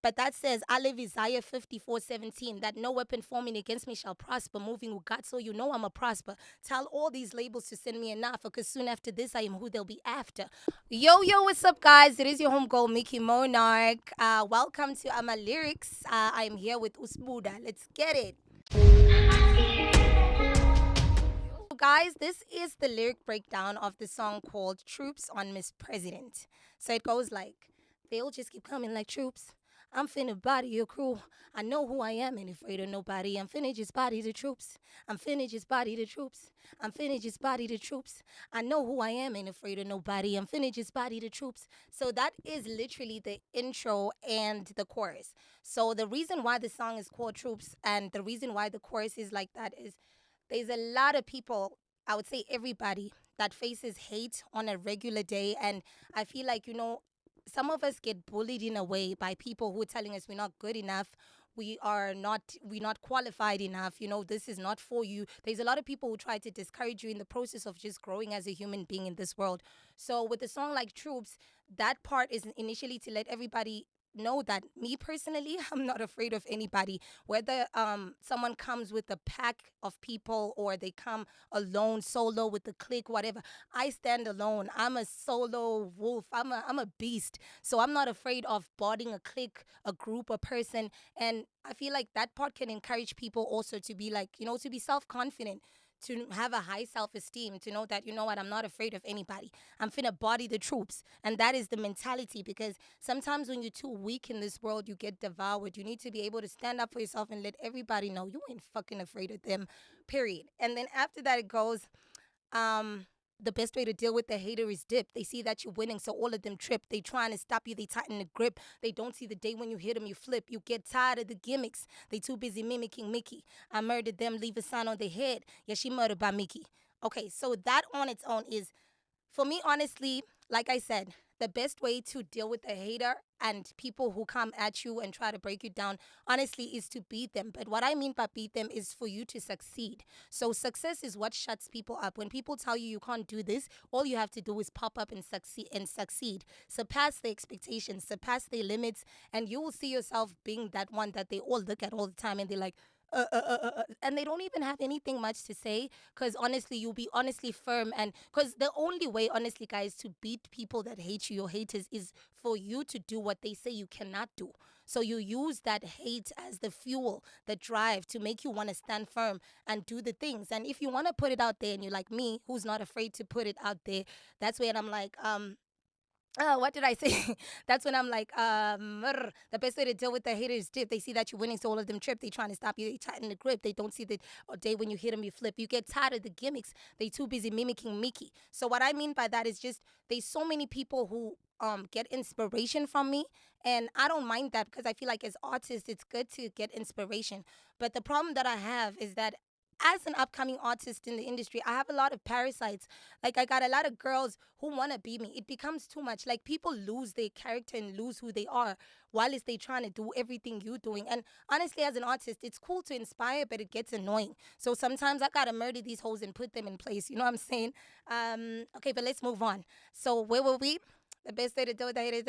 But that says, I live Isaiah 54:17, that no weapon forming against me shall prosper, moving with God, so you know I'm a prosper. Tell all these labels to send me an offer, because soon after this, I am who they'll be after. Yo, what's up, guys? It is your homegirl, Mickey Monarch. Welcome to Amalyrics. I am here with Usbuda. Let's get it. So, guys, this is the lyric breakdown of the song called Troops on Miss President. So it goes like, they'll just keep coming like troops. I'm finna body your crew. I know who I am, ain't afraid of nobody. I'm finna just body the troops. I'm finna just body the troops. I'm finna just body the troops. I know who I am, ain't afraid of nobody. I'm finna just body the troops. So that is literally the intro and the chorus. So the reason why the song is called Troops and the reason why the chorus is like that is there's a lot of people, I would say everybody, that faces hate on a regular day. And I feel like, some of us get bullied in a way by people who are telling us we're not good enough. We're not qualified enough. This is not for you. There's a lot of people who try to discourage you in the process of just growing as a human being in this world. So with a song like Troops, that part is initially to let everybody know that me personally, I'm not afraid of anybody, whether someone comes with a pack of people or they come alone, solo with the clique, whatever. I stand alone. I'm a solo wolf. I'm a beast. So I'm not afraid of boarding a clique, a group, a person. And I feel like that part can encourage people also to be like, to be self-confident, to have a high self-esteem, to know that, you know what, I'm not afraid of anybody. I'm finna body the troops. And that is the mentality, because sometimes when you're too weak in this world, you get devoured. You need to be able to stand up for yourself and let everybody know you ain't fucking afraid of them, period. And then after that, it goes, um, the best way to deal with the hater is dip. They see that you're winning, so all of them trip. They trying to stop you, they tighten the grip. They don't see the day when you hit them, you flip. You get tired of the gimmicks. They too busy mimicking Mickey. I murdered them, leave a sign on their head. Yeah, she murdered by Mickey. Okay, so that on its own is, for me, honestly, like I said, the best way to deal with a hater and people who come at you and try to break you down, honestly, is to beat them. But what I mean by beat them is for you to succeed. So success is what shuts people up. When people tell you you can't do this, all you have to do is pop up and succeed. Surpass their expectations, surpass their limits, and you will see yourself being that one that they all look at all the time and they're like, and they don't even have anything much to say, because honestly, you'll be honestly firm. And because the only way, honestly, guys, to beat people that hate you, your haters, is for you to do what they say you cannot do. So you use that hate as the fuel, the drive to make you want to stand firm and do the things. And if you want to put it out there and you're like me, who's not afraid to put it out there, that's when I'm like, what did I say? That's when I'm like, the best way to deal with the haters is dip. They see that you're winning, so all of them trip. They trying to stop you. They tighten the grip. They don't see the day when you hit them, you flip. You get tired of the gimmicks. They too busy mimicking Mickey. So what I mean by that is just there's so many people who get inspiration from me, and I don't mind that, because I feel like as artists, it's good to get inspiration. But the problem that I have is that as an upcoming artist in the industry, I have a lot of parasites. Like, I got a lot of girls who want to be me. It becomes too much. Like, people lose their character and lose who they are while is they trying to do everything you're doing. And honestly, as an artist, it's cool to inspire, but it gets annoying. So sometimes I gotta murder these hoes and put them in place. You know what I'm saying? Okay, but let's move on. So where were we? The best way to deal with the haters,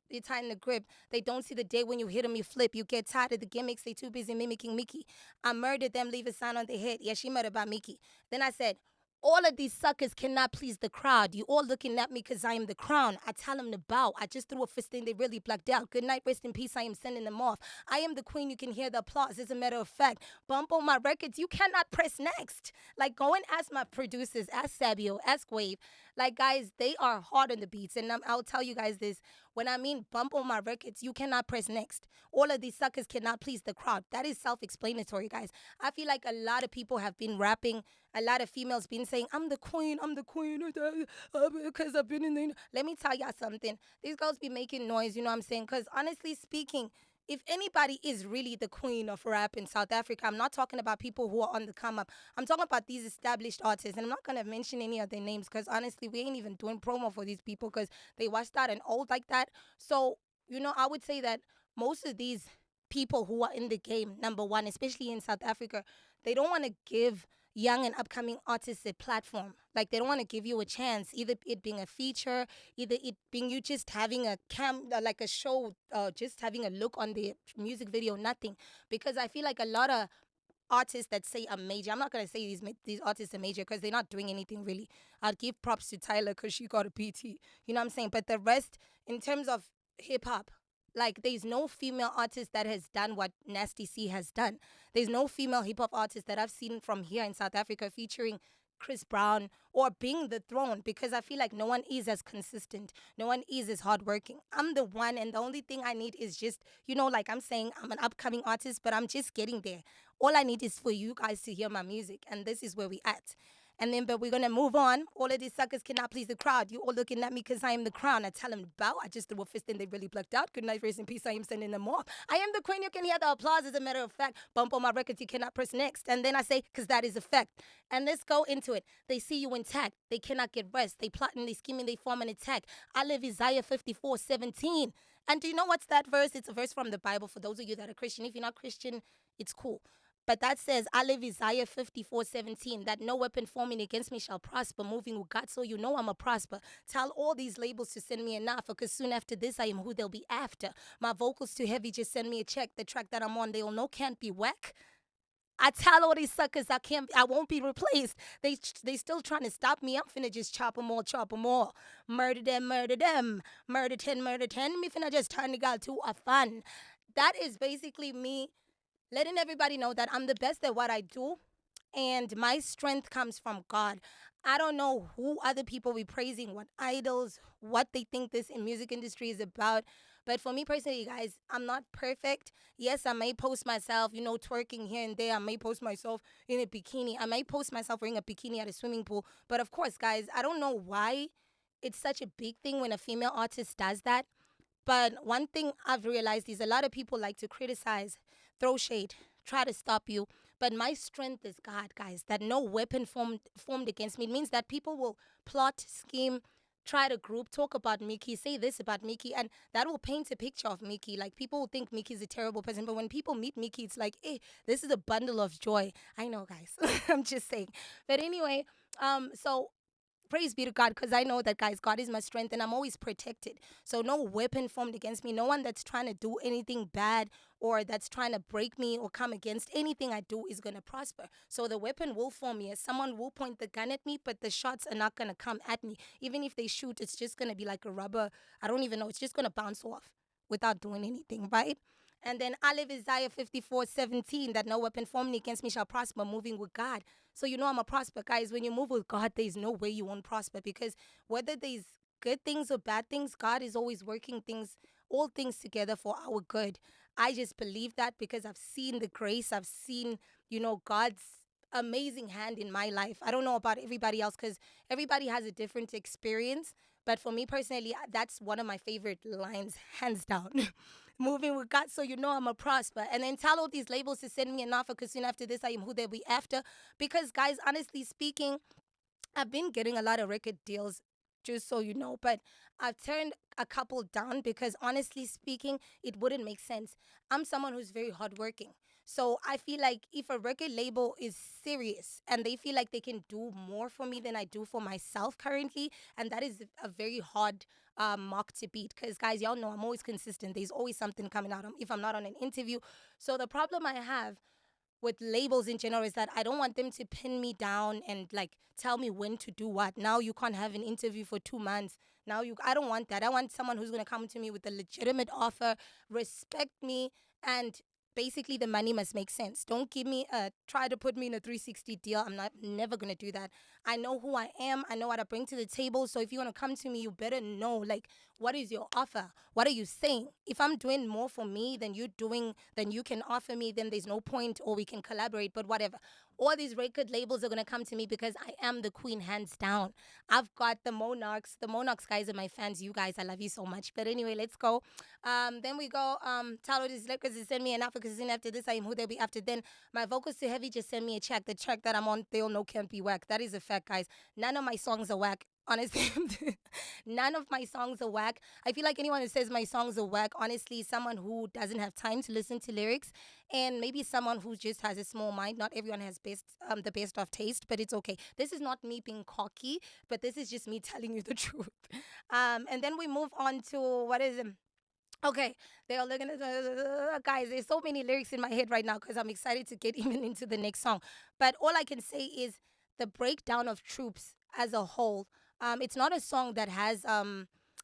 they tighten the grip. They don't see the day when you hit them, you flip. You get tired of the gimmicks. They too busy mimicking Mickey. I murdered them, leave a sign on their head. Yeah, she murdered by Mickey. Then I said, all of these suckers cannot please the crowd. You all looking at me because I am the crown. I tell them to bow. I just threw a fist in, they really blacked out. Good night, rest in peace. I am sending them off. I am the queen. You can hear the applause. As a matter of fact, bump on my records. You cannot press next. Like, go and ask my producers, ask Sabio, ask Wave. Like, guys, they are hard on the beats. And I'll tell you guys this. When I mean bump on my records, you cannot press next. All of these suckers cannot please the crowd. That is self-explanatory, guys. I feel like a lot of people have been rapping, a lot of females been saying, I'm the queen, because I've been in the... Let me tell y'all something. These girls be making noise, you know what I'm saying? Because honestly speaking, if anybody is really the queen of rap in South Africa, I'm not talking about people who are on the come up. I'm talking about these established artists. And I'm not going to mention any of their names, because honestly, we ain't even doing promo for these people, because they washed out and old like that. So, I would say that most of these people who are in the game, number one, especially in South Africa, they don't want to give young and upcoming artists a platform. Like they don't want to give you a chance, either it being a feature, either it being you just having a like a show, just having a look on the music video, nothing. Because I feel like a lot of artists that say are major. I'm not gonna say these artists are major because they're not doing anything really. I'd give props to Tyler because she got a PT. You know what I'm saying? But the rest, in terms of hip hop, like there's no female artist that has done what Nasty C has done. There's no female hip hop artist that I've seen from here in South Africa featuring Chris Brown or being the throne, because I feel like no one is as consistent. No one is as hardworking. I'm the one, and the only thing I need is just, like I'm saying, I'm an upcoming artist, but I'm just getting there. All I need is for you guys to hear my music, and this is where we at. And then, but we're gonna move on. All of these suckers cannot please the crowd. You all looking at me because I am the crown. I tell them to bow. I just threw a fist and they really plucked out. Good night, rest in peace. I am sending them off. I am the queen. You can hear the applause. As a matter of fact, bump on my records. You cannot press next. And then I say, because that is a fact. And let's go into it. They see you intact. They cannot get rest. They plotting, they scheming, they form an attack. I live Isaiah 54:17. And do you know what's that verse? It's a verse from the Bible for those of you that are Christian. If you're not Christian, it's cool. But that says, I live Isaiah 54:17, that no weapon forming against me shall prosper, moving with God, so you know I'm a prosper. Tell all these labels to send me an offer, because soon after this, I am who they'll be after. My vocals too heavy, just send me a check. The track that I'm on, they'll know can't be whack. I tell all these suckers I won't be replaced. They still trying to stop me. I'm finna just chop them all, chop them all. Murder them, murder them. Murder 10, murder 10. Me finna just turn the girl to a fun. That is basically me letting everybody know that I'm the best at what I do, and my strength comes from God. I don't know who other people be praising, what idols, what they think this in music industry is about. But for me personally, guys, I'm not perfect. Yes, I may post myself, twerking here and there. I may post myself in a bikini. I may post myself wearing a bikini at a swimming pool. But of course, guys, I don't know why it's such a big thing when a female artist does that. But one thing I've realized is a lot of people like to criticize, throw shade, try to stop you. But my strength is God, guys, that no weapon formed against me. It means that people will plot, scheme, try to group, talk about Mickey, say this about Mickey, and that will paint a picture of Mickey. Like, people will think Mickey's a terrible person, but when people meet Mickey, it's like, hey, this is a bundle of joy. I know, guys. I'm just saying. But anyway, so praise be to God, because I know that, guys, God is my strength and I'm always protected. So no weapon formed against me, no one that's trying to do anything bad or that's trying to break me or come against anything I do is going to prosper. So the weapon will form me. Someone will point the gun at me, but the shots are not going to come at me. Even if they shoot, it's just going to be like a rubber. I don't even know. It's just going to bounce off without doing anything, right? And then I live Isaiah 54:17, that no weapon formed against me shall prosper, moving with God. So you know I'm a prosper, guys. When you move with God, there's no way you won't prosper, because whether there's good things or bad things, God is always working all things together for our good. I just believe that because I've seen the grace, I've seen, God's amazing hand in my life. I don't know about everybody else because everybody has a different experience. But for me personally, that's one of my favorite lines, hands down. Moving with God, so you know I'm a prosper. And then tell all these labels to send me an offer, because soon after this, I am who they'll be after. Because, guys, honestly speaking, I've been getting a lot of record deals, just so you know, but I've turned a couple down because, honestly speaking, it wouldn't make sense. I'm someone who's very hardworking. So I feel like if a record label is serious and they feel like they can do more for me than I do for myself currently, and that is a very hard mark to beat, because, guys, y'all know I'm always consistent. There's always something coming out if I'm not on an interview. So the problem I have with labels in general is that I don't want them to pin me down and like tell me when to do what. Now you can't have an interview for 2 months. I don't want that. I want someone who's gonna come to me with a legitimate offer, respect me, and basically the money must make sense. Don't give me try to put me in a 360 deal. I'm not never gonna do that. I know who I am. I know what I bring to the table. So if you wanna come to me, you better know like what is your offer? What are you saying? If I'm doing more for me than you're doing, than you can offer me, then there's no point, or we can collaborate, but whatever. All these record labels are going to come to me because I am the queen, hands down. I've got the Monarchs. The Monarchs guys are my fans. You guys, I love you so much. But anyway, let's go. Then we go, Talo this because they send me an offer, because after this, I am who they'll be after. Then my vocals too heavy, just send me a check. The track that I'm on, they'll know can't be whack. That is a fact, guys. None of my songs are whack. Honestly, none of my songs are whack. I feel like anyone who says my songs are whack, honestly, is someone who doesn't have time to listen to lyrics, and maybe someone who just has a small mind. Not everyone has the best of taste, but it's okay. This is not me being cocky, but this is just me telling you the truth. And then we move on to what is it? Okay, they are looking at guys. There's so many lyrics in my head right now because I'm excited to get even into the next song. But all I can say is the breakdown of Troops as a whole. It's not a song that has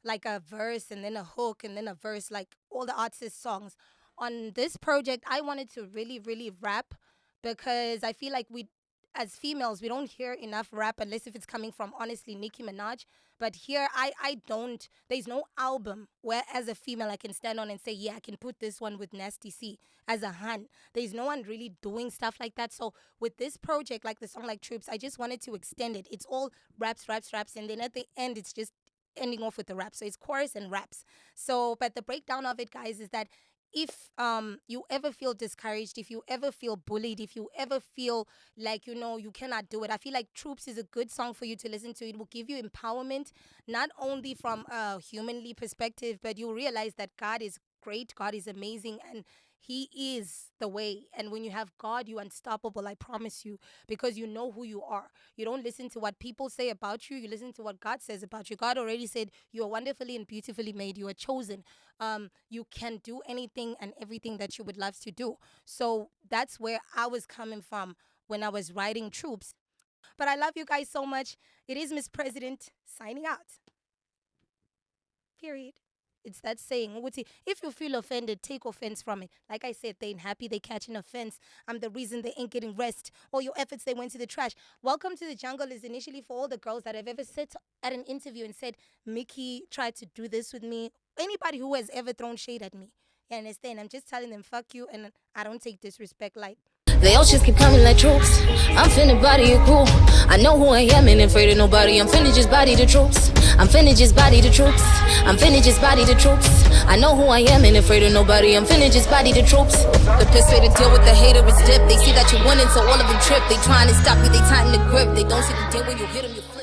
like a verse and then a hook and then a verse like all the artist songs. On this project, I wanted to really, really rap because I feel like we, as females, we don't hear enough rap unless if it's coming from honestly Nicki Minaj. But here, I don't. There's no album where, as a female, I can stand on and say, yeah, I can put this one with Nasty C as a hun. There's no one really doing stuff like that. So with this project, like the song like Troops, I just wanted to extend it. It's all raps, raps, raps, and then at the end, it's just ending off with the rap. So it's chorus and raps. So, but the breakdown of it, guys, is that if you ever feel discouraged, if you ever feel bullied, if you ever feel like you cannot do it, I feel like Troops is a good song for you to listen to. It will give you empowerment, not only from a humanly perspective, but you'll realize that God is great, God is amazing, and He is the way. And when you have God, you're unstoppable, I promise you, because you know who you are. You don't listen to what people say about you, you listen to what God says about you. God already said you are wonderfully and beautifully made, you are chosen. You can do anything and everything that you would love to do. So that's where I was coming from when I was writing Troops. But I love you guys so much. It is Miss President signing out. Period. It's that saying, ukuthi, if you feel offended, take offense from it. Like I said, they ain't happy, they catching offense. I'm the reason they ain't getting rest. All your efforts, they went to the trash. Welcome to the Jungle is initially for all the girls that have ever sat at an interview and said, Mickey tried to do this with me. Anybody who has ever thrown shade at me. You understand? I'm just telling them, fuck you, and I don't take disrespect light. They all just keep coming like troops. I'm finna body your crew. I know who I am, ain't afraid of nobody. I'm finna just body the troops. I'm finna just body the troops. I'm finna just body the troops. I know who I am, ain't afraid of nobody. I'm finna just body the troops. The best way to deal with the hater is dip. They see that you're winning, so all of them trip. They trying to stop you, they tighten the grip. They don't see the deal when you hit them, you flip.